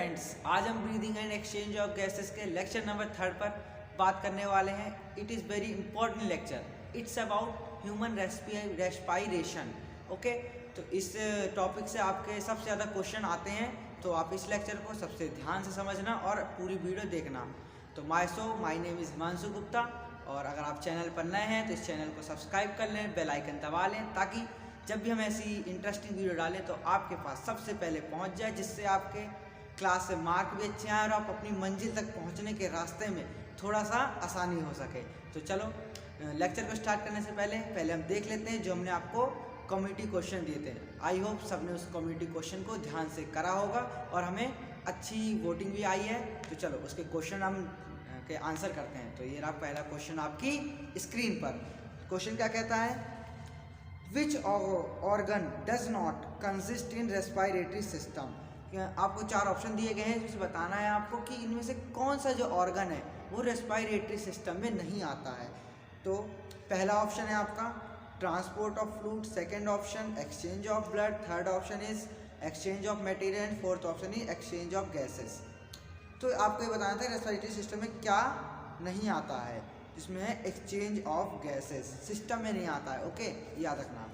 Friends, आज हम breathing and exchange of gases के लेक्चर नंबर 3 पर बात करने वाले हैं। It is very important lecture. It's about human respiration. Okay, तो इस टॉपिक से आपके सबसे ज़्यादा क्वेश्चन आते हैं, तो आप इस लेक्चर को सबसे ध्यान से समझना और पूरी वीडियो देखना। तो my name is Himanshu Gupta, और अगर आप चैनल पर नए हैं तो इस चैनल को सब्सक्राइब कर लें, बेल आइकन दबा लें, ताकि जब भी हम ऐसी इंटरेस्टिंग वीडियो डालें तो आपके पास सबसे पहले पहुंच जाए, जिससे आपके क्लास से मार्क भी अच्छे आए और आप अपनी मंजिल तक पहुंचने के रास्ते में थोड़ा सा आसानी हो सके। तो चलो लेक्चर को स्टार्ट करने से पहले हम देख लेते हैं जो हमने आपको कम्युनिटी क्वेश्चन दिए थे। आई होप सबने उस कम्युनिटी क्वेश्चन को ध्यान से करा होगा और हमें अच्छी वोटिंग भी आई है। तो चलो उसके क्वेश्चन हम के आंसर करते हैं। तो ये रहा पहला क्वेश्चन आपकी स्क्रीन पर। क्वेश्चन क्या कहता है? Which organ does not consist in respiratory system. आपको 4 ऑप्शन दिए गए हैं, जिससे बताना है आपको कि इनमें से कौन सा जो ऑर्गन है वो रेस्पिरेटरी सिस्टम में नहीं आता है। तो पहला ऑप्शन है आपका transport of fluid, second option exchange of blood, third option is exchange of material and fourth option is exchange of gases. तो आपको ये बताना था रेस्पिरेटरी सिस्टम में क्या नहीं आता है, जिसमें है एक्सचेंज ऑफ गैसेस, सिस्टम में नहीं आता है। ओके, याद रखना।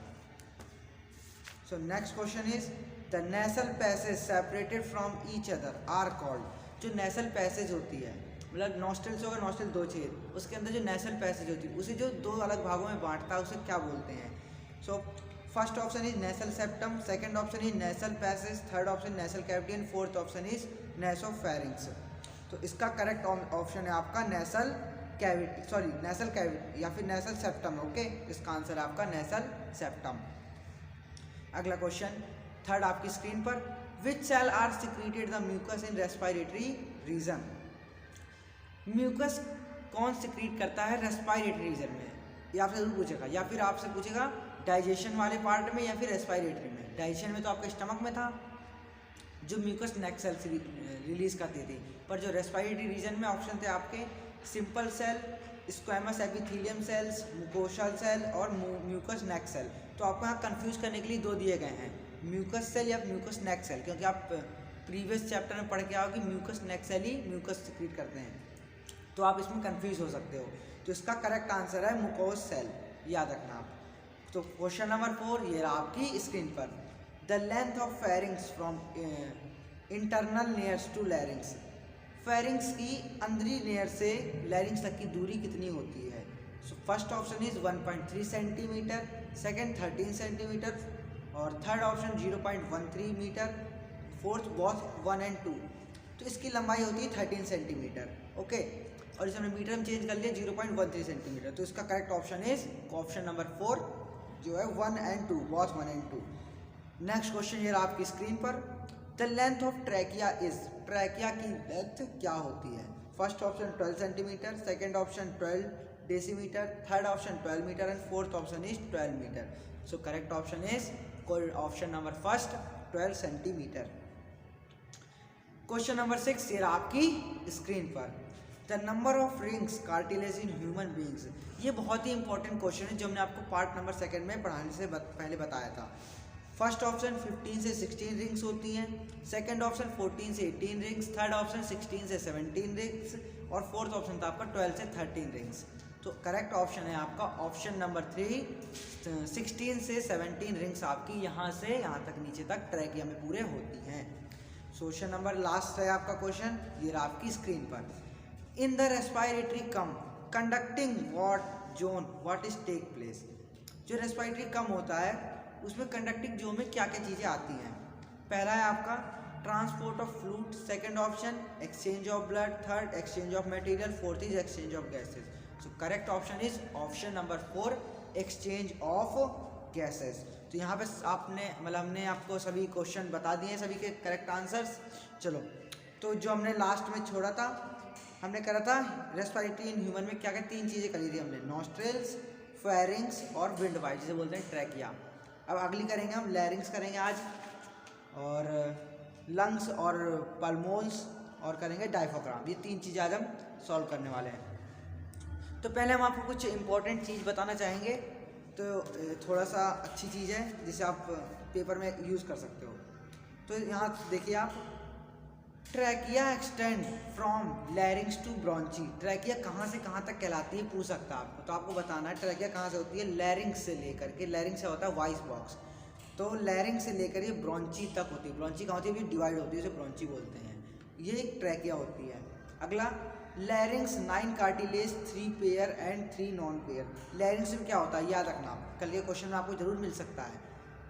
So next question is the nasal passage separated from each other are called. जो नेसल पैसेज होती है, मतलब नॉस्ट्रल से होगा, नॉस्ट्रल 2 छेद, उसके अंदर जो नेसल पैसेज होती है उसे जो 2 अलग भागों में बांटता है उसे क्या बोलते हैं? So first option is nasal septum, second option is nasal passage, third option nasal cavity and fourth option is nasopharynx. तो इसका करेक्ट ऑप्शन है आपका nasal cavity, sorry nasal cavity या फिर नेसल सेप्टम। ओके, इसका आंसर है आपका nasal septum. अगला क्वेश्चन थर्ड आपकी स्क्रीन पर। Which cell are secreted the mucus in respiratory region. Mucus कौन सिक्रीट करता है रेस्पिरेटरी रीजन में? ये आपसे जरूर पूछेगा, या फिर आपसे पूछेगा डाइजेशन वाले पार्ट में या फिर रेस्पिरेटरी में। डाइजेशन में तो आपके स्टमक में था जो म्यूकस नेक सेल रिलीज करती थी, पर जो रेस्पिरेटरी रीजन में ऑप्शन थे आपके simple cell, squamous epithelium cells, mucosal cell और म्यूकस नेक सेल। तो आपको यहाँ कंफ्यूज करने के लिए 2 दिए गए हैं, म्यूकस सेल या म्यूकस नेक सेल, क्योंकि आप प्रीवियस चैप्टर में पढ़ के आओ कि म्यूकस नेक सेल ही म्यूकस सिक्रीट करते हैं, तो आप इसमें कंफ्यूज हो सकते हो। तो इसका करेक्ट आंसर है मुकोस सेल, याद रखना आप। तो क्वेश्चन नंबर 4 ये रहा आपकी स्क्रीन पर। The length of pharynx from internal layers to larynx. Pharynx की अंदरी लेयर से लैरिंग्स तक की दूरी कितनी होती है? So first option is 1.3 centimetre, second 13 centimetre और third option 0.13 metre, fourth both 1 और 2। तो इसकी लंबाई होती है 13 सेंटीमीटर। ओके, और इसे हमने मीटर में चेंज कर लिया 0.13 सेंटीमीटर। तो इसका correct option is option number 4 जो है 1 और 2, बोथ 1 और 2। नेक्स्ट क्वेश्चन ये रहा आपकी स्क्रीन पर। The length of trachea is. Trachea की लेंथ क्या होती है? First option 12 centimetre, second option 12 decimetre, third option 12 metre and fourth option is 12 metre. So correct option is option number first 12 centimetre. Question number 6 ये रहा आपकी screen पर। The number of rings cartilage in human beings. ये बहुत ही important question है जो हमने आपको पार्ट नंबर 2 में पढ़ाने से पहले बताया था। फर्स्ट ऑप्शन 15 से 16 रिंग्स होती हैं, सेकंड ऑप्शन 14 से 18 रिंग्स, थर्ड ऑप्शन 16 से 17 रिंग्स और फोर्थ ऑप्शन था आपका 12 से 13 रिंग्स। तो करेक्ट ऑप्शन है आपका ऑप्शन नंबर 3, 16 से 17 रिंग्स आपकी यहाँ से यहाँ तक नीचे तक ट्रैकिया में पूरे होती हैं। क्वेश्चन नंबर लास्ट है आपका क्वेश्चन, ये रहा आपकी स्क्रीन पर। In the respiratory conducting what zone what is take place. जो रेस्पिरेटरी कम होता है उसमें कंडक्टिंग जोन में क्या क्या चीज़ें आती हैं? पहला है आपका transport of fluid, second option exchange of blood, third exchange of material, fourth is exchange of gases. So correct option is option number 4 exchange of gases. तो यहाँ पे आपने मतलब हमने आपको सभी क्वेश्चन बता दिए, सभी के करेक्ट आंसर्स। चलो, तो जो हमने लास्ट में छोड़ा था, हमने करा था रेस्पिरेटरी इन ह्यूमन में क्या क्या 3 चीज़ें करी थी हमने, नॉस्ट्रल्स, फेरिंग्स और विंड वाइड, जिसे बोलते हैं ट्रैकिया। अब अगली करेंगे हम लैरिंग्स करेंगे आज, और लंग्स और पल्मोन्स और करेंगे डायफ्राम। ये 3 चीज़ें आज हम सॉल्व करने वाले हैं। तो पहले हम आपको कुछ इंपॉर्टेंट चीज़ बताना चाहेंगे, तो थोड़ा सा अच्छी चीज़ है जिसे आप पेपर में यूज़ कर सकते हो। तो यहाँ देखिए आप, trachea extend from larynx to bronchi. Trachea कहाँ से कहाँ तक कहलाती है पूछ सकता है आपको, तो आपको बताना है ट्रैकिया कहाँ से होती है। लैरिंग्स से लेकर के, लैरिंग्स से होता है वॉइस बॉक्स, तो लैरिंग्स से लेकर ये ब्रोंची तक होती है। ब्रोंची कहाँ होती है, डिवाइड होती है, उसे ब्रोंची बोलते हैं। ये एक ट्रैकिया होती है। अगला लैरिंग्स 9 cartilage 3 pair and 3 non pair. लैरिंग्स में क्या होता है याद रखना, कल के क्वेश्चन में आपको जरूर मिल सकता है।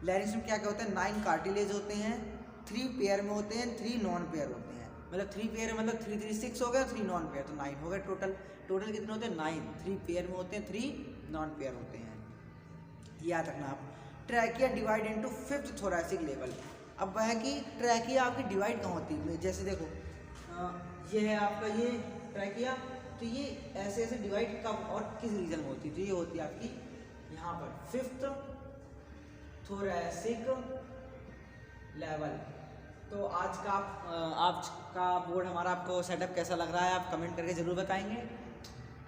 लैरिंग्स में क्या क्या होता है, 9 कार्टिलेज होते हैं, 3 पेयर में होते हैं, 3 नॉन पेयर होते हैं। मतलब 3 पेयर मतलब 3 3 6 हो गया, 3 नॉन पेयर तो 9 हो गया टोटल। टोटल कितने होते हैं 9, 3 पेयर में होते हैं, 3 नॉन पेयर होते हैं। याद रखना आप। Trachea divide into 5th thoracic level. अब वह है कि ट्रैकिया आपकी डिवाइड कहाँ होती है, जैसे देखो ये है आपका ये ट्रैकिया, तो ये ऐसे ऐसे डिवाइड कब और किस रीजन में होती है, तो ये होती है आपकी यहाँ पर 5th थोरैसिक लेवल। तो आज का बोर्ड हमारा आपको सेटअप कैसा लग रहा है आप कमेंट करके ज़रूर बताएंगे।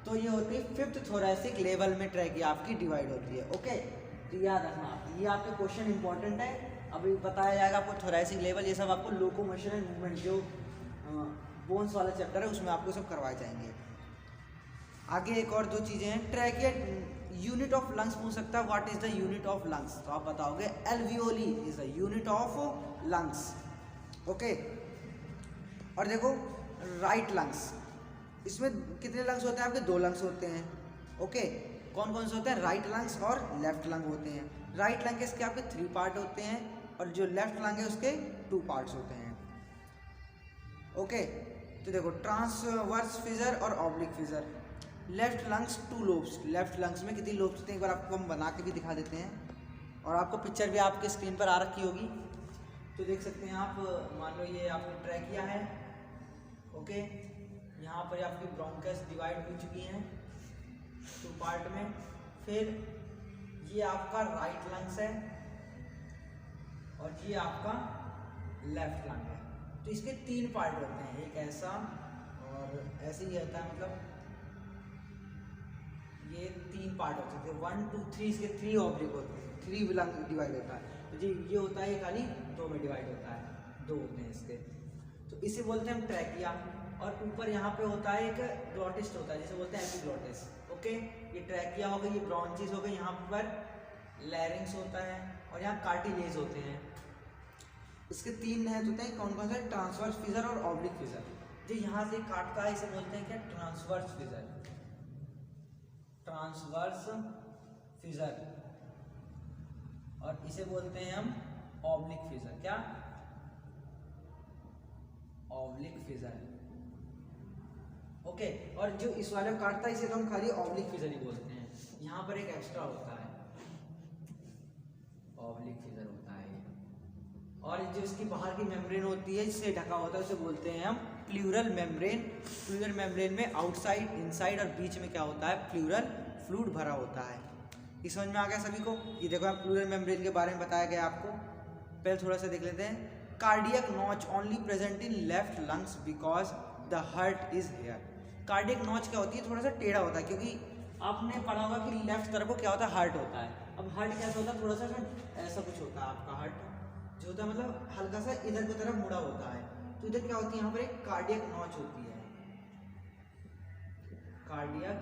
तो ये होती है 5th थोरैसिक लेवल में ट्रैकिया आपकी डिवाइड होती है। ओके, तो याद रखना आप, ये आपके क्वेश्चन इंपॉर्टेंट है। अभी बताया जाएगा आपको थोरैसिक लेवल, ये सब आपको लोकोमोशन एंड मूवमेंट जो बोन्स वाला चैप्टर है उसमें आपको सब करवाए जाएंगे। आगे एक और 2 चीज़ें हैं। ट्रैकिया यूनिट ऑफ लंग्स पूछ सकता है, what is the unit of lungs, तो आप बताओगे alveoli is the unit of lungs. Okay, और देखो राइट लंग्स, इसमें कितने लंग्स होते हैं आपके, 2 लंग्स होते हैं। ओके, कौन कौन से होते हैं, राइट लंग्स और लेफ्ट लंग होते हैं। राइट लंग के इसके आपके 3 पार्ट होते हैं और जो लेफ्ट लंग है उसके 2 पार्ट्स होते हैं। ओके, तो देखो ट्रांसवर्स फिजर और oblique fissure. Left lungs 2 lobes, left lungs में कितनी लोब्स होते हैं एक बार आपको हम बना के भी दिखा देते हैं और आपको पिक्चर भी आपके स्क्रीन पर आ रखी होगी, तो देख सकते हैं आप। मान लो ये आपकी ट्रैकिया है। ओके, यहाँ पर आपकी ब्रोंकस डिवाइड हो चुकी हैं 2 पार्ट में। फिर ये आपका राइट लंग्स है और ये आपका लेफ्ट लंग है। तो इसके 3 पार्ट होते हैं, एक ऐसा और ऐसे ही होता है, मतलब ये 3 पार्ट होते हैं। 1 2 3 इसके 3 ऑब्लिक होते हैं, 3 लंग डिवाइड होता है। तो जी ये होता है खाली 2 में डिवाइड होता है, 2 होते हैं इसके, तो इसे बोलते हैं हम ट्रैकिया। और ऊपर यहाँ पे होता है एक ग्लॉटिस होता है जिसे बोलते हैं एपिग्लॉटिस। ओके, ये ट्रैकिया हो गई, ये ब्रोंचिस हो गई, यहाँ पर लैरिंग्स होता है और यहाँ कार्टिलेज होते हैं। इसके 3 नहत होते हैं, कौन कौन से, ट्रांसवर्स फिजर और ऑब्लिक फिजर। जो यहाँ से काटता है इसे बोलते हैं क्या, ट्रांसवर्स फिजर, ट्रांसवर्स फिजर, और इसे बोलते हैं हम ऑब्लिक फिजर। क्या, ऑब्लिक फिजर। ओके, और जो इस वाले काटता है इसे तो हम खाली ऑब्लिक फिजर ही बोलते हैं। यहाँ पर एक एक्स्ट्रा होता है, ऑब्लिक फिजर होता है। और जो इसकी बाहर की मेम्ब्रेन होती है जिससे ढका होता है उसे बोलते हैं हम प्लूरल मेम्ब्रेन। प्लूरल मेम्ब्रेन में आउटसाइड, इनसाइड और बीच में क्या होता है, प्लूरल फ्लूइड भरा होता है। इस समझ में आ गया सभी को। ये देखो आप प्लूरल मेम्ब्रेन के बारे में बताया गया आपको। पहले थोड़ा सा देख लेते हैं। Cardiac notch only present in left lungs because the heart is here. Cardiac notch क्या होती है, थोड़ा सा टेढ़ा होता है, क्योंकि आपने पढ़ा होगा कि लेफ्ट तरफ को क्या होता है, हार्ट होता है। अब हार्ट कैसा होता है, थोड़ा सा ऐसा कुछ होता है आपका हार्ट जो होता है, मतलब हल्का सा इधर की तरफ मुड़ा होता है। तो इधर क्या होती है, यहाँ पर एक कार्डियक नॉच होती है, कार्डियक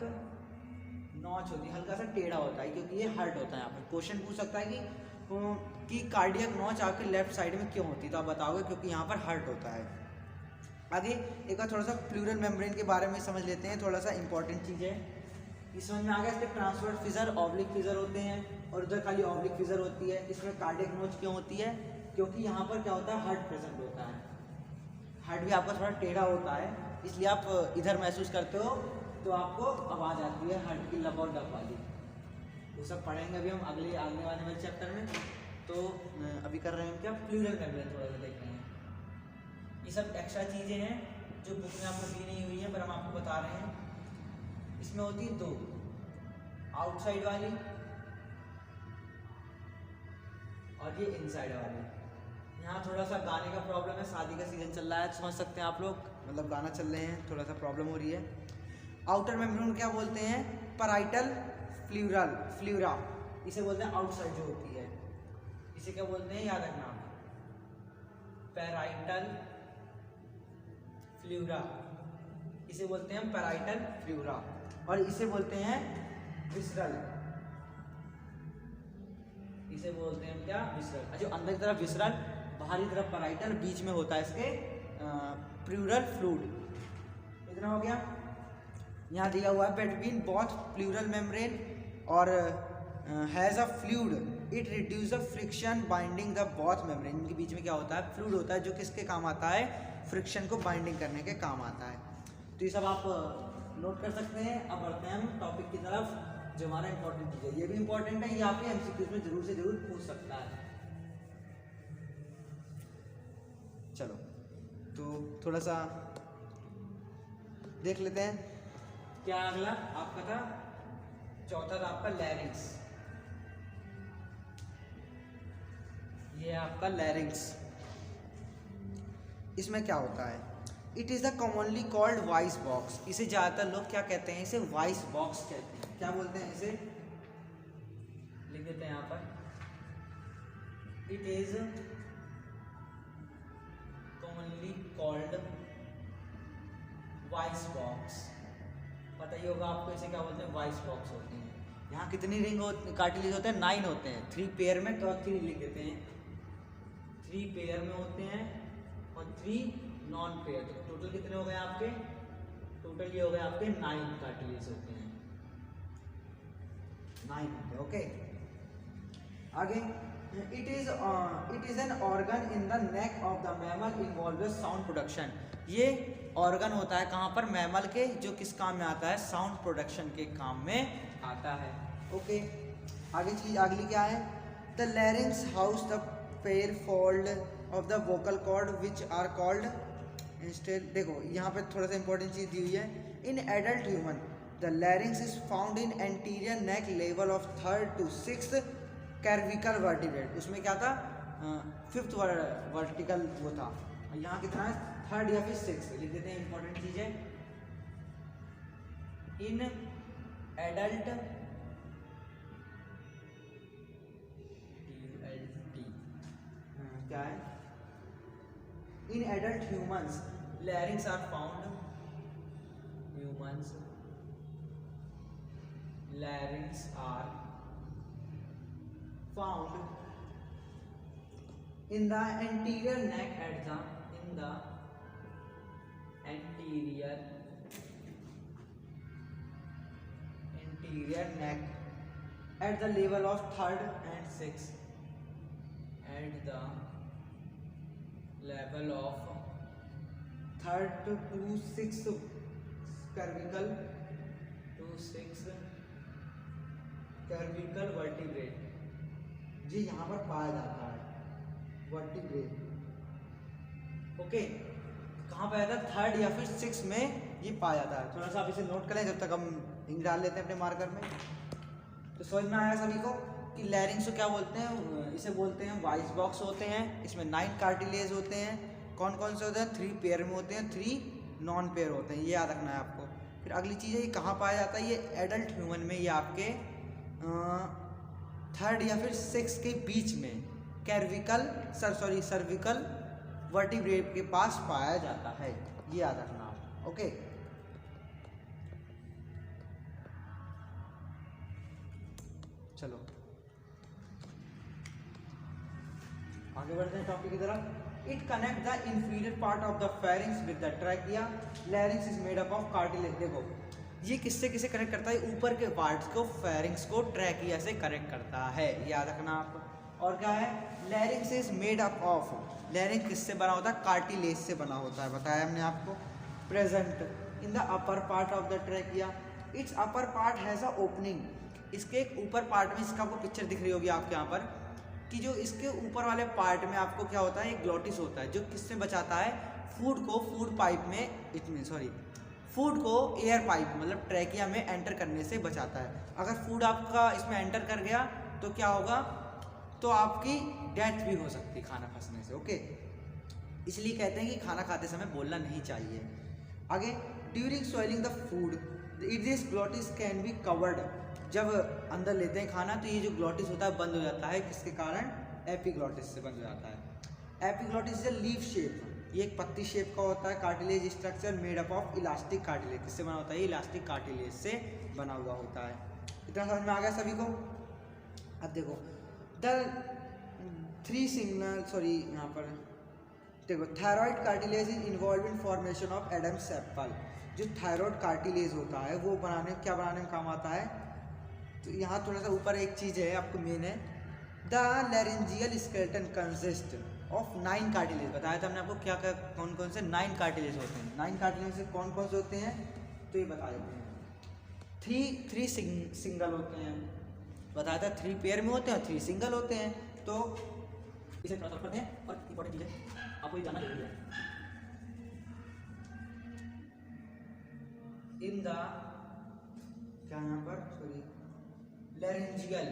नॉच होती है, हल्का सा टेढ़ा होता है क्योंकि ये हार्ट होता है। यहाँ पर क्वेश्चन पूछ सकता है कि कार्डियक नॉच आपके लेफ्ट साइड में क्यों होती है, तो आप बताओगे क्योंकि यहाँ पर हार्ट होता है। आगे एक बार थोड़ा सा प्लूरल मेम्ब्रेन के बारे में समझ लेते हैं, थोड़ा सा इंपॉर्टेंट चीज़ है। इस समझ में आ गया, इसके ट्रांसवर्स फिजर, ऑब्लिक फिजर होते हैं और उधर खाली ऑब्लिक फिजर होती है। इसमें कार्डियक नॉच क्यों होती है, क्योंकि यहाँ पर क्या होता है, हार्ट प्रेजेंट होता है। हार्ट भी आपका थोड़ा टेढ़ा होता है, इसलिए आप इधर महसूस करते हो तो आपको आवाज़ आती है हार्ट की, लब और डब वाली। वो सब पढ़ेंगे अभी हम अगले आने वाले चैप्टर में। तो अभी कर रहे हैं क्या, प्लूरल मेम्ब्रेन थोड़ा सा देख रहे हैं। ये सब एक्स्ट्रा चीज़ें हैं जो बुक में आपको दी नहीं हुई है, पर हम आपको बता रहे हैं। इसमें होती है 2, आउटसाइड वाली और ये इनसाइड वाली। यहाँ थोड़ा सा गाने का प्रॉब्लम है, शादी का सीजन चल रहा है, समझ सकते हैं आप लोग, मतलब गाना चल रहे हैं, थोड़ा सा प्रॉब्लम हो रही है। आउटर मेम्ब्रेन क्या बोलते हैं, पैराइटल फ्लूरा, इसे बोलते हैं आउटसाइड जो होती है, इसे क्या बोलते हैं, याद रखना, पैराइटल फ्लूरा, इसे बोलते हैं पैराइटल फ्लूरा, और इसे बोलते हैं विसरल, इसे बोलते हैं क्या, विसरल। जो अंदर की तरफ विसरल, बाहरी तरफ पैराइटल, बीच में होता है इसके प्लूरल फ्लूइड। इतना हो गया। यहाँ दिया हुआ है बिटवीन बोथ प्लूरल मेम्ब्रेन और has a fluid it reduce the friction binding the both membrane. इनके बीच में क्या होता है, फ्लूइड होता है, जो किसके काम आता है, फ्रिक्शन को बाइंडिंग करने के काम आता है। तो ये सब आप नोट कर सकते हैं। अब बढ़ते हैं हम टॉपिक की तरफ, जो हमारा इंपॉर्टेंट चीज़ है। ये भी इंपॉर्टेंट है, ये आपके एमसीक्यूज में जरूर से जरूर पूछ सकता है। चलो तो थोड़ा सा देख लेते हैं। क्या अगला आपका था, चौथा था आपका लैरिंक्स। ये है आपका लैरिंक्स। इसमें क्या होता है, it is the commonly called voice box. इसे ज़्यादातर लोग क्या कहते हैं, इसे वॉइस बॉक्स कहते हैं। क्या बोलते हैं इसे, लिख देते हैं यहाँ पर, it is commonly called voice box. पता ही होगा आपको इसे क्या बोलते हैं, वॉइस बॉक्स होती हैं। यहाँ कितनी रिंग कार्टिलेज होते हैं, 9 होते हैं, 3 पेयर में, तो 3 लिख देते हैं, 3 पेयर में होते हैं और 3 नॉन पेयर। तो टोटल कितने हो गए आपके, टोटल ये हो गए आपके 9 कार्टिलेज होते हैं, 9 होते हैं। ओके, आगे, it is an organ in the neck of the mammal involve sound production. ये ऑर्गन होता है कहाँ पर, मैमल के, जो किस काम में आता है, साउंड प्रोडक्शन के काम में आता है। ओके, आगे चीज अगली क्या है, the larynx house the pair fold of the vocal cord which are called instead. देखो यहाँ पे थोड़ा सा इंपॉर्टेंट चीज दी हुई है, in adult human the larynx is found in anterior neck level of 3rd to 6th cervical vertebrate. उसमें क्या था, 5th वर्टिकल वो था, यहाँ कितना है, 3rd या फिर 6th लिख देते हैं, इंपॉर्टेंट चीज है। इन एडल्ट क्या है, in adult humans larynx are found, humans larynx are found in the anterior neck at the in the anterior neck at the level of 3rd and 6th, at the level of 3rd to 6th cervical to 6th cervical vertebrae, जी यहाँ पर पाया जाता है vertebrate. Okay, कहाँ पाया जाता है, 3rd या फिर 6th में ये पाया जाता है। थोड़ा सा आप इसे नोट करें जब तक हम इंक डाल लेते हैं अपने मार्कर में। तो समझ में आया सभी को कि लैरिंक्स को क्या बोलते हैं, इसे बोलते हैं वॉइस बॉक्स होते हैं। इसमें 9 कार्टिलेज होते हैं। कौन कौन से होते हैं, 3 पेयर में होते हैं, 3 नॉन पेयर होते हैं, ये याद रखना है आपको। फिर अगली चीज़ है, ये कहाँ पाया जाता है, ये एडल्ट ह्यूमन में, ये आपके 3rd या फिर 6th के बीच में सर्विकल वर्टिब्रेट के पास पाया जाता है, ये याद रखना आप। ओके, चलो आगे बढ़ते हैं टॉपिक की तरफ। It connect the inferior part of the pharynx with the trachea. Larynx is made up of cartilage. देखो ये किससे किसे कनेक्ट करता है, ऊपर के पार्ट्स को, फेरिंक्स को ट्रैकिया से कनेक्ट करता है, याद रखना आप। और क्या है, larynx is made up of, larynx किससे बना होता है, कार्टिलेज से बना होता है, बताया हमने आपको। Present in the upper part of the trachea, it's upper part has a opening. इसके एक ऊपर पार्ट में, इसका आपको पिक्चर दिख रही होगी आपके यहाँ पर, कि जो इसके ऊपर वाले पार्ट में आपको क्या होता है, एक ग्लोटिस होता है, जो किससे बचाता है, फूड को, फूड पाइप में, फूड को एयर पाइप मतलब ट्रैकिया में एंटर करने से बचाता है। अगर फूड आपका इसमें एंटर कर गया तो क्या होगा, तो आपकी डेथ भी हो सकती है खाना फंसने से। ओके, इसलिए कहते हैं कि खाना खाते समय बोलना नहीं चाहिए। आगे, during swelling the food it this glottis can be covered. जब अंदर लेते हैं खाना तो ये जो ग्लोटिस होता है बंद हो जाता है, किसके कारण, एपिग्लोटिस से बंद हो जाता है। Epiglottis is a leaf shape, ये एक पत्ती शेप का होता है cartilage structure made up of elastic cartilage. किससे बना होता है? इलास्टिक कार्टिलेज से बना हुआ होता है। इतना समझ में आ गया सभी को? अब देखो द थ्री सिग्नल सॉरी यहाँ पर देखो thyroid cartilage is involve in formation of Adam's apple. जो थायराइड कार्टिलेज होता है वो क्या बनाने में काम आता है? तो यहाँ थोड़ा सा ऊपर एक चीज़ है आपको मेन है, the laryngeal skeleton consist of 9 cartilage. बताया था हमने आपको क्या क्या कौन कौन से 9 कार्टिलेज होते हैं। 9 कार्टिलेज से कौन कौन से होते हैं तो ये बता देते हैं। 3 सिंगल होते हैं, बताया था 3 पेयर में होते हैं और 3 सिंगल होते हैं। तो इसे थोड़ा सा पढ़ते हैं और इंपॉर्टेंट चीज़ है आपको ये जानना जरूरी है। इन द क्या यहाँ पर sorry laryngeal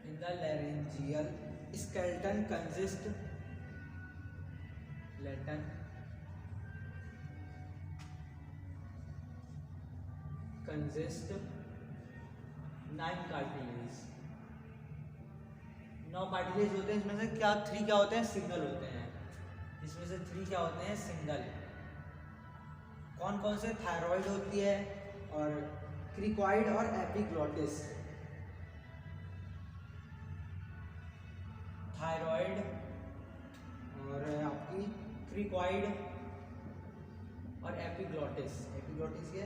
in the laryngeal skeleton consist consist 9 cartilage. 9 cartilage होते हैं, इसमें से 3 क्या होते हैं? सिंगल होते हैं। इसमें से 3 क्या होते हैं? सिंगल। कौन कौन से? थायराइड होती है और क्रिकॉइड और एपिग्लॉटिस। थायराइड और आपकी क्रिकॉइड और एपिग्लॉटिस। एपिग्लॉटिस ये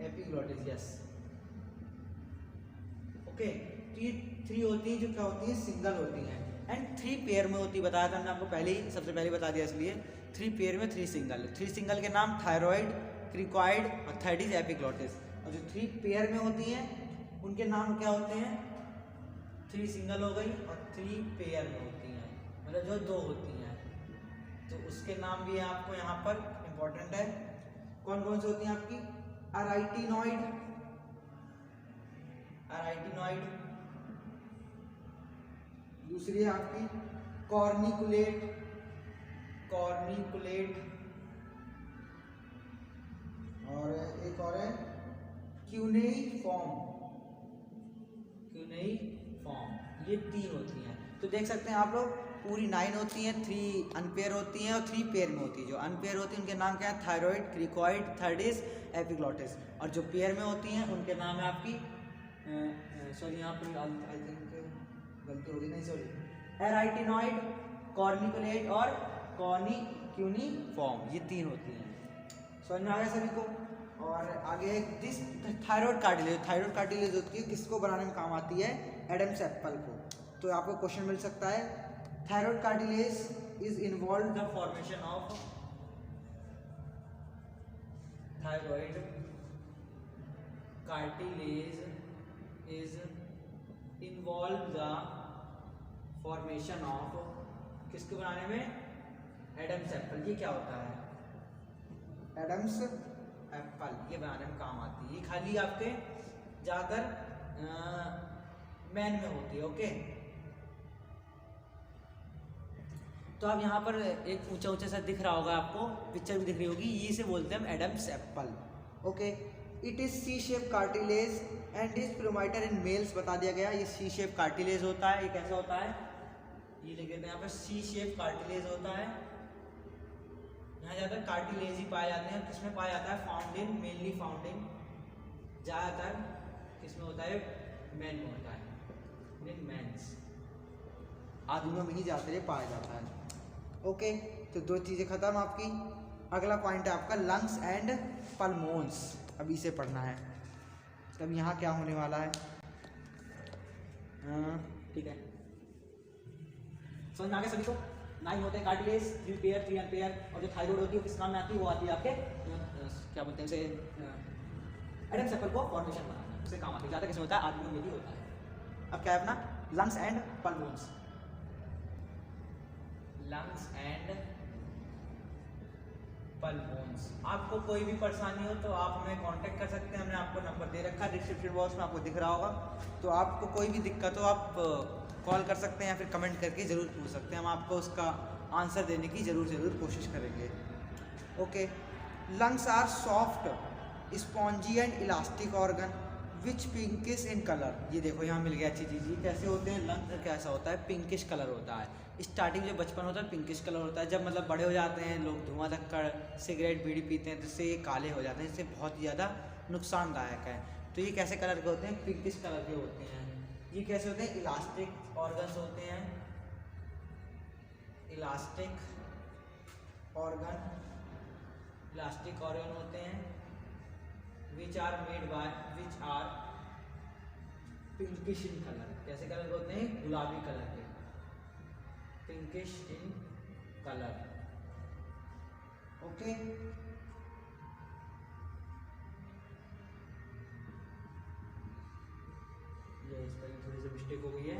एपिग्लॉटिस यस ओके। तो ये 3 होती हैं जो क्या होती हैं? सिंगल होती हैं एंड 3 पेयर में होती है। बताया था हमने आपको पहले ही, सबसे पहले बता दिया, इसलिए 3 पेयर में 3 सिंगल। 3 सिंगल के नाम थायराइड, क्रिकॉइड और थर्ड इज एपिग्लॉटिस। और जो 3 पेयर में होती हैं उनके नाम क्या होते हैं? 3 सिंगल हो गई और 3 पेयर में होती हैं, मतलब जो 2 होती हैं तो उसके नाम भी आपको यहाँ पर इम्पोर्टेंट है। कौन कौन सी होती हैं आपकी? अराइटिनॉइड, दूसरी है आपकी कॉर्निकुलेट और एक और है क्यूनेइफॉर्म। ये 3 होती हैं। तो देख सकते हैं आप लोग पूरी 9 होती हैं, 3 अनपेयर होती हैं और 3 पेयर में होती है। जो अनपेयर होती है उनके नाम क्या है? Thyroid, cricoid, third is epiglottis. और जो पेयर में होती हैं उनके नाम है आपकी सॉरी यहाँ पर आई थिंक गलती होगी, नहीं सॉरी एराइटिनॉइड, कॉर्निकुलेट और क्यूनिफॉर्म। ये 3 होती हैं। समझ में आ गया सभी को? और आगे दिस थायराइड कार्टिलेज होती है, किसको बनाने में काम आती है? एडम्स एप्पल को। तो आपको क्वेश्चन मिल सकता है, thyroid cartilage is involve the formation of thyroid cartilage is involve the formation of किसको बनाने में? Adam's apple. ये क्या होता है? एडम्स एप्पल ये बनाने में काम आती है। ये खाली आपके ज़्यादातर मैन में होती है। ओके, तो अब यहाँ पर एक ऊंचा सा दिख रहा होगा आपको, पिक्चर भी दिख रही होगी, ये से बोलते हैं हम Adam's apple. Okay, it is C shape cartilage and is prominent in males. बता दिया गया ये सी शेप कार्टिलेज होता है। ये कैसा होता है? ये लिख देते हैं यहाँ पर, सी शेप कार्टिलेज होता है। यहाँ ज़्यादातर कार्टिलेज ही पाए जाते हैं। किसमें पाया जाता है? Found in, mainly found in, ज़्यादातर किसमें होता है? मैन में होता है, इन मेंस, आदमियों में ही ज़्यादातर पाया जाता है। ओके, तो 2 चीज़ें खत्म आपकी। अगला पॉइंट है आपका लंग्स एंड पल्मोन्स। अभी इसे पढ़ना है। तब यहाँ क्या होने वाला है? ठीक है, समझ में आ गया सभी को? 9 होते हैं कार्टिलेज, 3 पेयर, 3 अनपेयर। और जो थायराइड होती है किस काम में आती है? वो आती है आपके क्या बोलते हैं उसे? एडम्स एप्पल को फॉर्मेशन बनाना, उसे काम आती है। ज़्यादा किसमें होता है? आदमियों में भी होता है। अब क्या है अपना? Lungs and pulmones. Lungs and pulmones. आपको कोई भी परेशानी हो तो आप हमें कांटेक्ट कर सकते हैं। हमने आपको नंबर दे रखा है डिस्क्रिप्शन बॉक्स में, आपको दिख रहा होगा। तो आपको कोई भी दिक्कत हो आप कॉल कर सकते हैं या फिर कमेंट करके ज़रूर पूछ सकते हैं। हम आपको उसका आंसर देने की ज़रूर कोशिश करेंगे। Okay, lungs are soft, spongy and elastic organ which pinkish in colour. ये देखो यहाँ मिल गया अच्छी चीज़। ये कैसे होते हैं, लंग्स कैसा होता है, पिंकिश कलर होता है। स्टार्टिंग जब बचपन होता है पिंकिश कलर होता है, जब मतलब बड़े हो जाते हैं लोग, धुआं धक्कड़ सिगरेट बीड़ी पीते हैं तो इससे ये काले हो जाते हैं, इससे बहुत ज़्यादा नुकसानदायक है। तो ये कैसे कलर के होते हैं, पिंकिश कलर के होते हैं। ये कैसे होते हैं, इलास्टिक ऑर्गन्स होते हैं, इलास्टिक ऑर्गन होते हैं, which are pinkish in colour. कैसे कलर के होते हैं, गुलाबी कलर के, पिंकिश इन कलर। ओके, ये इस पर थोड़ी सी मिस्टेक हो गई है,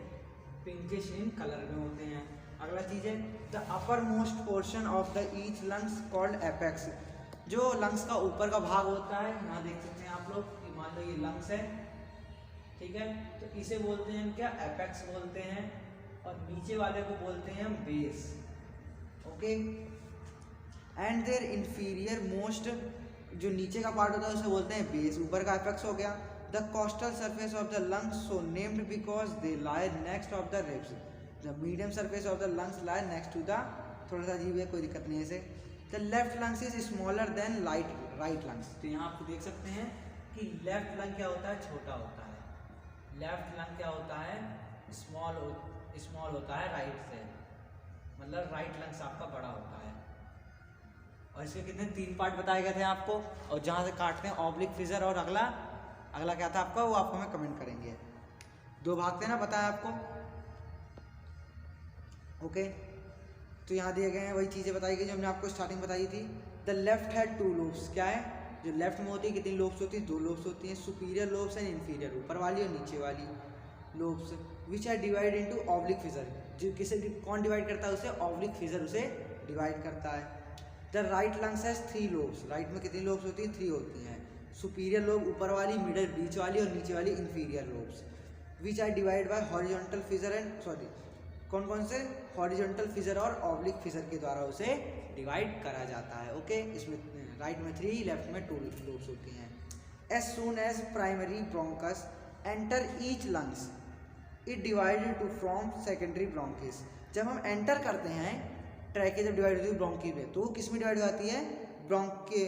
पिंकिश इन कलर में होते हैं। अगला चीज है the upper most portion of the each lungs called apex. जो लंग्स का ऊपर का भाग होता है, यहाँ देख सकते हैं आप लोग, मान लो ये लंग्स है, ठीक है, तो इसे बोलते हैं क्या, एपेक्स बोलते हैं, और नीचे वाले को बोलते हैं हम base. Okay, and their inferior most, जो नीचे का पार्ट होता है उसे बोलते हैं बेस, ऊपर का एपेक्स हो गया। The costal surface of the lungs so named because they lie next of the ribs. The medium surface of the lungs lie next to the, थोड़ा सा अजीब है, कोई दिक्कत नहीं है इसे। The left lungs is smaller than right lungs. तो यहाँ आप देख सकते हैं कि लेफ्ट लंग क्या होता है, छोटा होता है, लेफ्ट लंग क्या होता है, स्मॉल होता है राइट से, मतलब राइट लंग्स आपका बड़ा होता है। और इसके कितने 3 पार्ट बताए गए थे आपको, और जहाँ से काटते हैं ऑब्लिक फिजर, और अगला क्या था आपका, वो आपको मैं कमेंट करेंगे। 2 भाग थे ना, बताया आपको। ओके, तो यहाँ दिए गए हैं वही चीज़ें बताई गई जो हमने आपको स्टार्टिंग बताई थी। The left had 2 lobes. क्या है, जो लेफ्ट में होती है कितनी लोब्स होती हैं, 2 लोब्स होती हैं, सुपीरियर लोब्स एंड इन्फीरियर, ऊपर वाली और नीचे वाली lobes, which are divide into oblique fissure. जो किसे कौन डिवाइड करता है उसे, ऑब्लिक फिजर उसे डिवाइड करता है। The right lungs has 3 lobes. Right में कितनी लोब्स होती हैं, 3 होती हैं, सुपीरियर लोब ऊपर वाली, मिडल बीच वाली, और नीचे वाली inferior lobes, which are divide by horizontal fissure and कौन कौन से, हॉरिजॉन्टल फिजर और ऑब्लिक फिजर के द्वारा उसे डिवाइड करा जाता है। ओके, इसमें राइट में 3, लेफ्ट में 2 लोब्स होती हैं। As soon as primary bronchus enter each lungs it divided to from secondary bronchi. जब हम एंटर करते हैं, ट्रैके जब डिवाइड होती है ब्रोंकी में, तो किस में डिवाइड हो जाती है, ब्रोंके।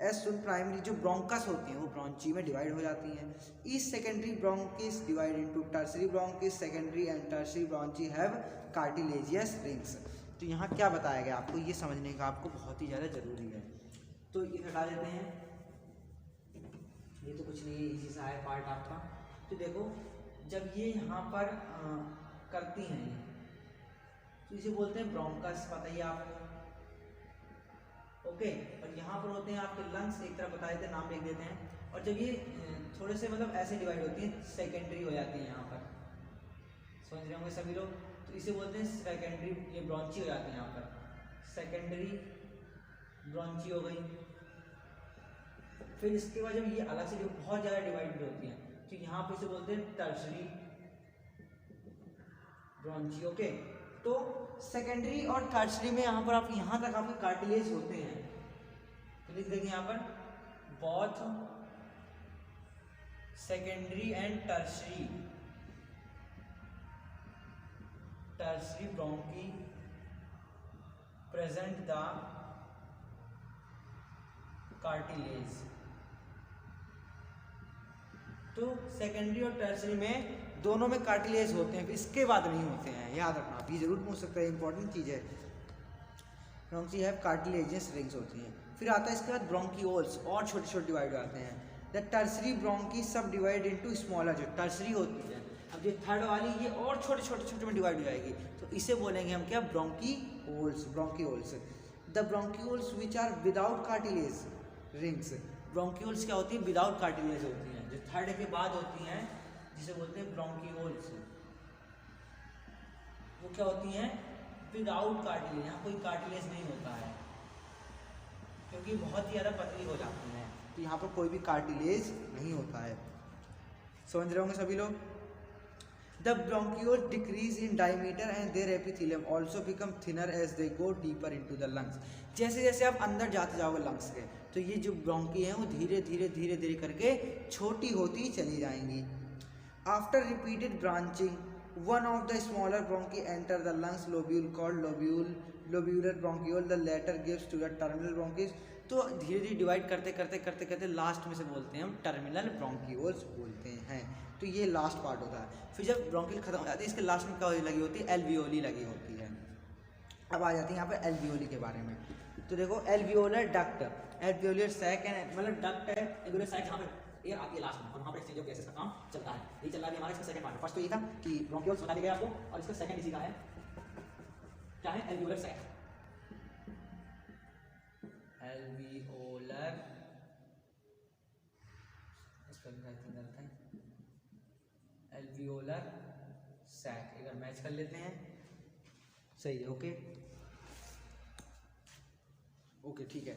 एज सून प्राइमरी जो ब्रोंकस होती हैं वो ब्रोंची में डिवाइड हो जाती हैं। Each secondary bronchi divide into tertiary bronchi, secondary and tertiary bronchi have cartilaginous rings. तो यहाँ क्या बताया गया आपको, ये समझने का आपको बहुत ही ज़्यादा जरूरी है। तो ये हटा देते हैं, ये तो कुछ नहीं है, इसी सा है पार्ट आपका। तो देखो, जब ये यहाँ पर करती हैं तो इसे बोलते हैं ब्रोंकस, पता ही आपको। ओके, और यहाँ पर होते हैं आपके लंग्स, एक तरफ बताए थे, नाम लिख देते हैं। और जब ये थोड़े से मतलब ऐसे डिवाइड होती हैं, सेकेंडरी हो जाती है, यहाँ पर समझ रहे होंगे सभी लोग, तो इसे बोलते हैं सेकेंडरी, ये ब्रोंची हो जाती है यहाँ पर, सेकेंडरी ब्रोंची हो गई। फिर इसके बाद जब ये अलग से जो बहुत ज़्यादा डिवाइड होती हैं, तो यहाँ पर इसे बोलते हैं टर्सरी ब्रोंची। ओके, तो सेकेंडरी और टर्सरी में यहाँ पर आप यहाँ तक आपके कार्टिलेज होते हैं, तो लिख देंगे यहाँ पर both secondary and tertiary bronchi present the cartilage. तो सेकेंडरी और टर्सरी में दोनों में कार्टिलेज होते हैं, इसके बाद नहीं होते हैं, याद रखना। आप ये जरूर पूछ सकते हैं, इंपॉर्टेंट चीज़ है। ब्रोंकी हैव कार्टिलेजियस रिंग्स होती हैं। फिर आता है इसके बाद ब्रोंकियोल्स, और छोटे छोटे डिवाइड हो जाते हैं। द टर्सरी ब्रोंकी सब डिवाइड इनटू स्मॉलर, जो टर्सरी होती है, अब ये थर्ड वाली ये और छोटे छोटे में डिवाइड हो जाएगी, तो इसे बोलेंगे हम क्या, bronchioles. The bronchioles which are without cartilage rings. Bronchioles क्या होती है, विदाउट कार्टिलेज होती हैं, जो थर्ड के बाद होती हैं, जिसे बोलते हैं ब्रोंकियोल्स। वो क्या होती हैं, विदाउट कार्टिलेज, यहाँ कोई कार्टिलेज नहीं होता है, क्योंकि बहुत ही ज़्यादा पतली हो जाती हैं, तो यहाँ पर कोई भी कार्टिलेज नहीं होता है। समझ रहे होंगे सभी लोग। The bronchioles decrease in diameter and their epithelium also become thinner as they go deeper into the lungs. जैसे जैसे आप अंदर जाते जाओगे लंग्स के, तो ये जो ब्रोंकी हैं वो धीरे धीरे करके छोटी होती चली जाएंगी. After repeated branching, one of the smaller bronchi enter the lungs lobule called lobular bronchiole. The latter gives to the terminal bronchioles. तो धीरे धीरे डिवाइड करते लास्ट में से बोलते हैं हम टर्मिनल ब्रोंकियोल्स बोलते हैं. तो ये लास्ट पार्ट होता है. फिर जब ब्रोंकियल खत्म हो जाती है, इसके लास्ट में क्या लगी होती है, एल्वियोली लगी होती है. अब आ जाती है यहाँ पे एल्वियोली के बारे में. तो देखो एल्वियोलर डक्ट, एल्वियोलर सैक है, मतलब डक्ट है, एल्वियोलर सैक जहाँ पे एयर आती है लास्ट में और वहाँ पे एक्सचेंज ऑफ गैसेस का काम चलता है. ये चल रहा है हमारा इसका सेकंड पार्ट. फर्स्ट तो ये था कि ब्रोंकियोल्स बता दिया गया आपको, और इसका सेकंड इसी का है, क्या है, alveolar sac. Alveolar alveolar sac एक बार मैच कर लेते हैं. सही है. ओके ठीक है.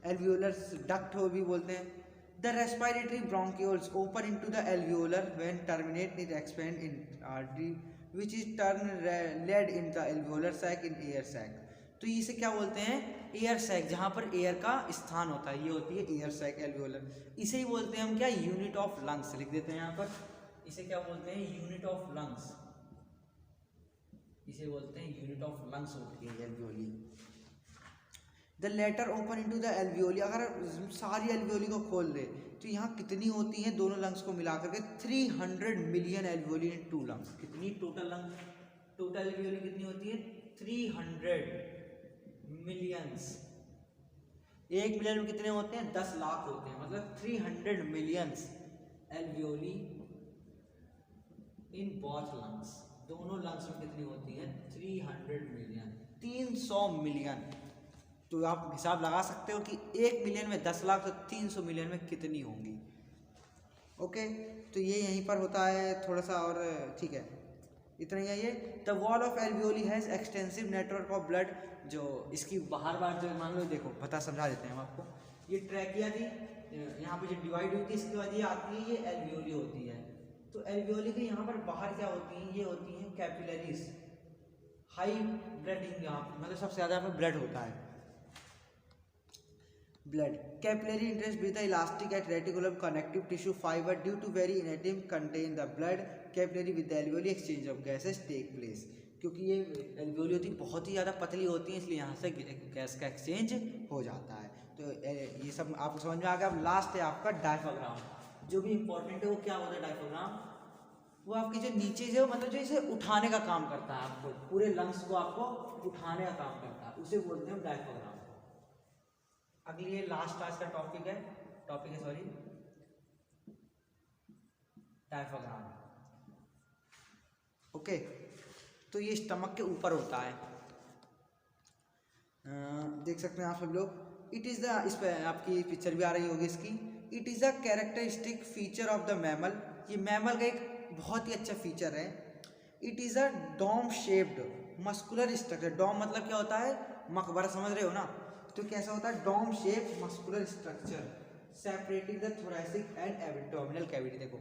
एल्वियोलर डक्ट हो भी बोलते हैं. The respiratory bronchioles open into the alveolar when terminate it expand in artery which is turn led in the alveolar sac in air sac. तो इसे क्या बोलते हैं, एयर सैक, जहाँ पर एयर का स्थान होता है, ये होती है एयर सैक एल्वियोलर. इसे ही बोलते हैं हम क्या, यूनिट ऑफ लंग्स. लिख देते हैं यहाँ पर, इसे क्या बोलते हैं, यूनिट ऑफ लंग्स. इसे बोलते हैं यूनिट ऑफ लंग्स होती है alveoli. The latter open into the alveoli. अगर सारी एल्वियोली को खोल दे तो यहाँ कितनी होती हैं, दोनों लंग्स को मिला करके 300 मिलियन एल्वियोली इन 2 लंग्स. कितनी टोटल लंग्स, टोटल एल्वियोली कितनी होती है, 300 मिलियंस. 1 मिलियन में कितने होते हैं, 10 लाख होते हैं. मतलब 300 millions alveoli in both lungs. दोनों लंग्स में कितनी होती है, 300 मिलियन, 300 मिलियन. तो आप हिसाब लगा सकते हो कि 1 मिलियन में 10 लाख, तो 300 मिलियन में कितनी होंगी. ओके, तो ये यहीं पर होता है थोड़ा सा और. ठीक है, इतना ही है ये. The wall of alveoli has extensive network of blood. जो इसकी बाहर जो मान लो, देखो बता समझा देते हैं हम आपको. ये ट्रैकिया थी, यहाँ पे जो डिवाइड हुई थी, इसके बाद ये आती है, ये एल्वियोली होती है. तो एल्वियोली के यहाँ पर बाहर क्या होती हैं, ये होती हैं कैपिलरीज. हाई ब्लडिंग, यहाँ मतलब सबसे ज़्यादा यहाँ पर ब्लड होता है. Blood capillary interest with the elastic at reticulum connective tissue fibre due to very intimate contain the blood capillary with the alveoli exchange of gases take place. क्योंकि ये एल्वियोली होती बहुत ही ज़्यादा पतली होती है, इसलिए यहाँ से गैस का एक्सचेंज हो जाता है. तो ये सब आपको समझ में आ गया. अब लास्ट है आपका डायफ्राम. जो भी इंपॉर्टेंट है वो क्या होता है, डायफ्राम वो आपके जो नीचे जो मतलब जो इसे उठाने का काम करता है, आपको पूरे लंग्स को आपको उठाने का काम करता है, उसे बोलते हैं डायफ्राम. अगली ये लास्ट आज का टॉपिक है डायफ्राम. ओके, तो ये स्टमक के ऊपर होता है. देख सकते हैं आप सब लोग. इट इज़ द, इस पर आपकी पिक्चर भी आ रही होगी इसकी. It is a characteristic feature of the mammal. ये मैमल का एक बहुत ही अच्छा फीचर है. It is a dome shaped muscular structure. Dome मतलब क्या होता है, मकबरा, समझ रहे हो ना. तो कैसा होता है, dome shape muscular structure separating the thoracic and abdominal cavity. देखो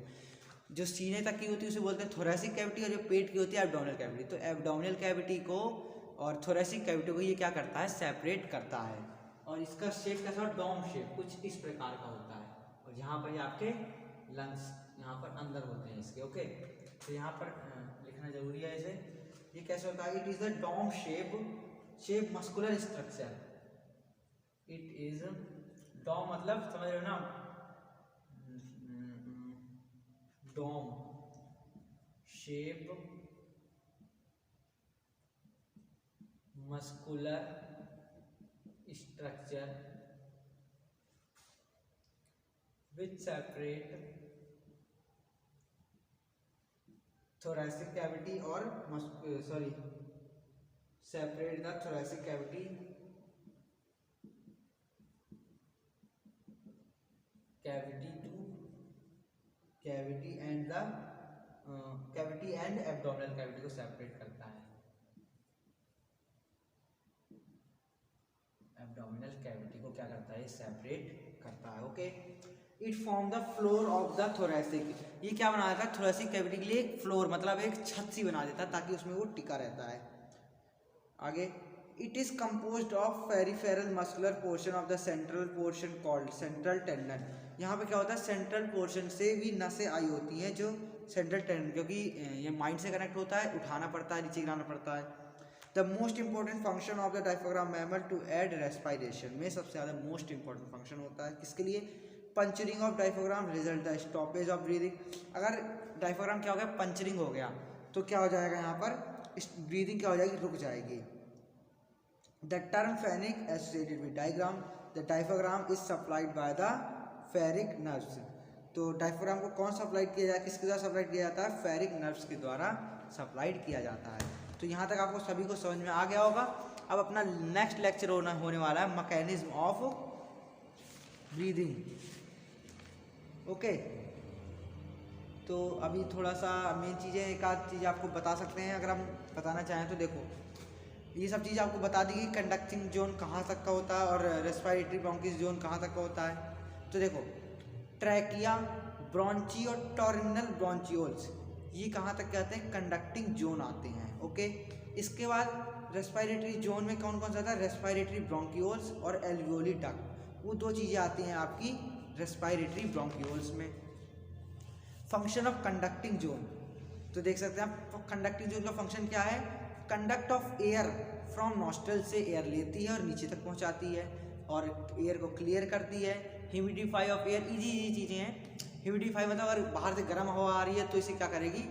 जो सीने तक की होती है उसे बोलते हैं थोरैसिक कैविटी, और जो पेट की होती है एब्डोमिनल कैविटी. तो एब्डोमिनल कैविटी को और थोरैसिक कैविटी को ये क्या करता है, सेपरेट करता है. और इसका शेप कैसा, डोम शेप कुछ इस प्रकार का होता है. और यहाँ पर ये आपके लंग्स यहाँ पर अंदर होते हैं इसके. ओके, तो यहाँ पर लिखना जरूरी है इसे. ये कैसे होता है, it is the dome shape muscular structure. It is dome मतलब समझ रहे हो ना, dome shape muscular structure which separate thoracic cavity और separate the thoracic cavity and the cavity and abdominal cavity को separate करता है. abdominal cavity को क्या करता है, separate करता है. Okay, it form the floor of the thoracic, ये क्या बना देता है थोरेसिक कैविटी के लिए एक फ्लोर मतलब एक छत सी बना देता है ताकि उसमें वो टिका रहता है। आगे, it is composed of peripheral muscular portion of the central portion called central tendon. यहाँ पे क्या होता है सेंट्रल पोर्शन से भी नसें आई होती हैं जो सेंट्रल टेंडन, क्योंकि ये माइंड से कनेक्ट होता है, उठाना पड़ता है, नीचे गिराना पड़ता है। The most important function of the diaphragm mammal to aid respiration, में सबसे ज़्यादा मोस्ट इंपॉर्टेंट फंक्शन होता है किसके लिए, puncturing of diaphragm result the stoppage of breathing. अगर डायफ्राम क्या हो गया पंचरिंग हो गया तो क्या हो जाएगा यहाँ पर ब्रीदिंग क्या हो जाएगी रुक जाएगी। The term fennec associated with diagram, the diaphragm is supplied by the ferric nerves. तो डायफ्राम को कौन सप्लाइड किया जाता है, किसके द्वारा सप्लाइड किया जाता है, फेरिक नर्व्स के द्वारा सप्लाइड किया जाता है। तो यहाँ तक आपको सभी को समझ में आ गया होगा। अब अपना नेक्स्ट लेक्चर होने वाला है मैकेनिज्म ऑफ ब्रीदिंग। ओके, तो अभी थोड़ा सा मेन चीज़ें एक आध चीज़ आपको बता सकते हैं अगर हम बताना चाहें तो। देखो ये सब चीज़ आपको बता दी कि कंडक्टिंग जोन कहाँ तक का होता है और रेस्पिरेटरी ब्रोंकिस जोन कहाँ तक का होता है। तो देखो ट्रैकिया, ब्रोंची और टर्मिनल ब्रोंचियोल्स ये कहाँ तक कहते हैं कंडक्टिंग जोन आते हैं। ओके, इसके बाद रेस्पिरेटरी जोन में कौन कौन सा आता है, रेस्पिरेटरी ब्रोंकियोल्स और एल्वियोली डक्ट, वो दो चीज़ें आती हैं आपकी रेस्पिरेटरी ब्रोंकियोल्स में। फंक्शन ऑफ कंडक्टिंग जोन, तो देख सकते हैं आप कंडक्टिंग जोन का फंक्शन क्या है, conduct of air from nostril से एयर लेती है और नीचे तक पहुंचाती है और एयर को क्लियर करती है। ह्यूमिडिफाई ऑफ एयर, इजी चीज़ें हैं। ह्यूमिडिफाई मतलब अगर बाहर से गर्म हवा आ रही है तो इसे क्या करेगी,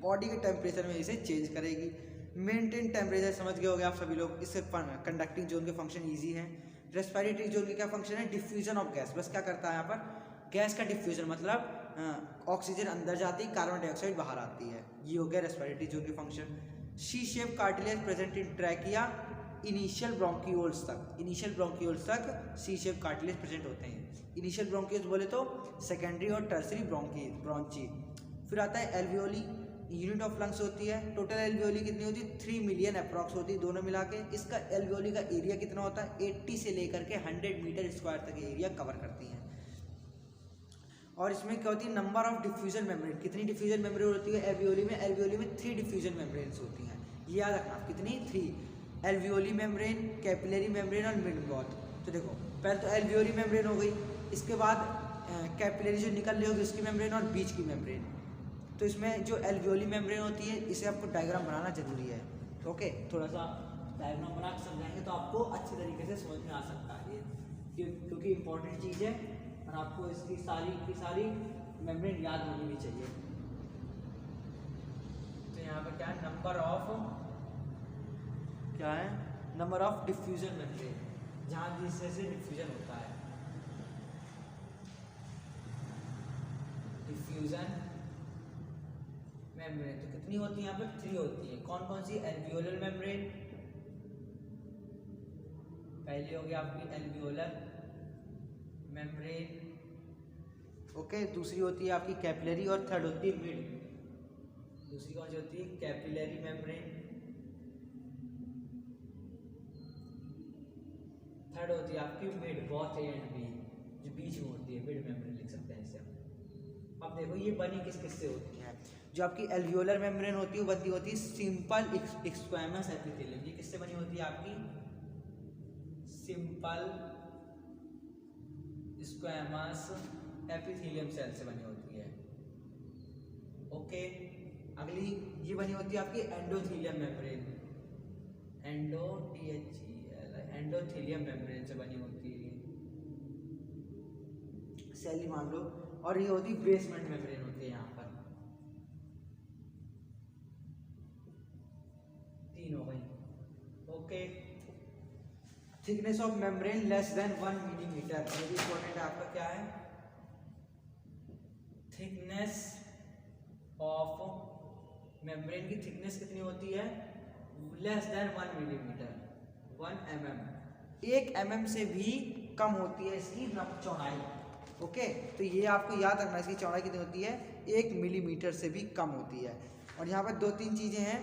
बॉडी के टेम्परेचर में इसे चेंज करेगी। मेंटेन टेम्परेचर समझ गए होंगे आप सभी लोग, इससे कंडक्टिंग जोन के फंक्शन ईजी हैं। रेस्पिरेटरी जोन के क्या फंक्शन है, डिफ्यूजन ऑफ गैस, बस क्या करता है यहाँ पर गैस का डिफ्यूजन मतलब ऑक्सीजन अंदर जाती है, कार्बन डाइऑक्साइड बाहर आती है, ये हो गया रेस्पिरेटरी जोन के function. C shape cartilage present in trachea initial bronchioles तक, इनिशियल ब्रोंकियोल्स तक सी शेप कार्टिलेज प्रेजेंट होते हैं। इनिशियल ब्रोंकियोल्स बोले तो सेकेंडरी और टर्सरी ब्रोंची। फिर आता है एल्वियोली, यूनिट ऑफ लंग्स होती है। टोटल एल्वियोली कितनी होती है, 3 मिलियन अप्रॉक्स होती है दोनों मिला के। इसका एल्वियोली का एरिया कितना होता है, 80 से लेकर के 100 मीटर स्क्वायर तक एरिया कवर करती हैं। और इसमें क्या होती है, नंबर ऑफ डिफ्यूजन मेम्ब्रेन, कितनी डिफ्यूजन मेम्ब्रेन होती है एल्वियोली में, एल्वियोली में 3 डिफ्यूजन मेम्ब्रेन्स होती हैं, ये याद रखना कितनी, 3। एल्वियोली मेम्ब्रेन, कैपिलरी मेम्ब्रेन और मिडगॉथ। तो देखो पहले तो एल्वियोली मेम्ब्रेन हो गई, इसके बाद कैपिलरी जो निकल रही होगी उसकी मेम्ब्रेन और बीच की मेम्ब्रेन। तो इसमें जो एल्वियोली मेम्ब्रेन होती है इसे आपको डायग्राम बनाना जरूरी है। ओके, थोड़ा सा डायग्राम बना के समझाएंगे तो आपको अच्छे तरीके से समझ में आ सकता है ये, क्योंकि इंपॉर्टेंट चीज़ है और आपको इसकी सारी मेम्ब्रेन याद होनी भी चाहिए। तो यहाँ पर क्या है, नंबर ऑफ डिफ्यूजन मेम्ब्रेन, जहाँ जिससे डिफ्यूजन होता है, डिफ्यूजन मेम्ब्रेन तो कितनी होती है यहाँ पर, 3 होती है। कौन कौन सी, एल्वियोलर मेम्ब्रेन, पहली हो गई आपकी एल्वियोलर मेम्ब्रेन, ओके। दूसरी होती है आपकी कैपिलरी और थर्ड होती है मिड। दूसरी कौन सी होती है, कैपिलरी मेम्ब्रेन, थर्ड होती है आपकी mid, both A and B, जो बीच में होती है, मिड मेम्ब्रेन लिख सकते हैं इसे। अब देखो ये बनी किस से होती है, जो आपकी एल्वियोलर मेम्ब्रेन होती है वो बनती होती है सिंपल स्क्वैमस एपिथेलियम। ये किससे बनी होती है आपकी, सिंपल स्क्वैमस एपिथेलियम सेल से बनी होती है। ओके, अगली ये बनी होती है आपकी एंडोथेलियम मेम्ब्रेन, एंडोथेलियम मेम्ब्रेन से बनी होती है सेल ही मान लो। और ये होती है बेसमेंट मेम्ब्रेन होती है, यहाँ पर 3 हो गई। Okay, thickness of membrane less than 1 millimetre, ये भी इंपॉर्टेंट है आपका, क्या है, थिकनेस ऑफ मेम्ब्रेन की थिकनेस कितनी होती है, less than 1 millimetre, 1 mm, 1 mm से भी कम होती है इसकी चौड़ाई। ओके, तो ये आपको याद रखना, इसकी चौड़ाई कितनी होती है, 1 मिलीमीटर से भी कम होती है। और यहाँ पर 2-3 चीज़ें हैं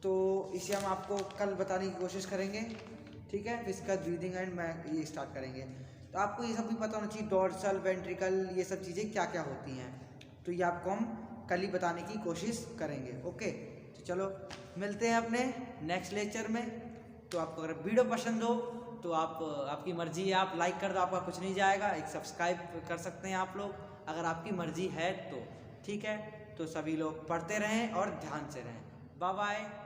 तो इसे हम आपको कल बताने की कोशिश करेंगे, ठीक है। फिर इसका ब्रीदिंग एंड मैं ये स्टार्ट करेंगे। तो आपको ये सब भी पता होना चाहिए, डोर्सल वेंट्रिकल ये सब चीज़ें क्या क्या होती हैं। तो ये आपको हम कल ही बताने की कोशिश करेंगे। ओके, तो चलो मिलते हैं अपने नेक्स्ट लेक्चर में। तो आपको अगर वीडियो पसंद हो तो आपकी मर्जी है, आप लाइक कर दो, आपका कुछ नहीं जाएगा। एक सब्सक्राइब कर सकते हैं आप लोग, अगर आपकी मर्जी है तो। ठीक है, तो सभी लोग पढ़ते रहें और ध्यान से रहें। Bye bye.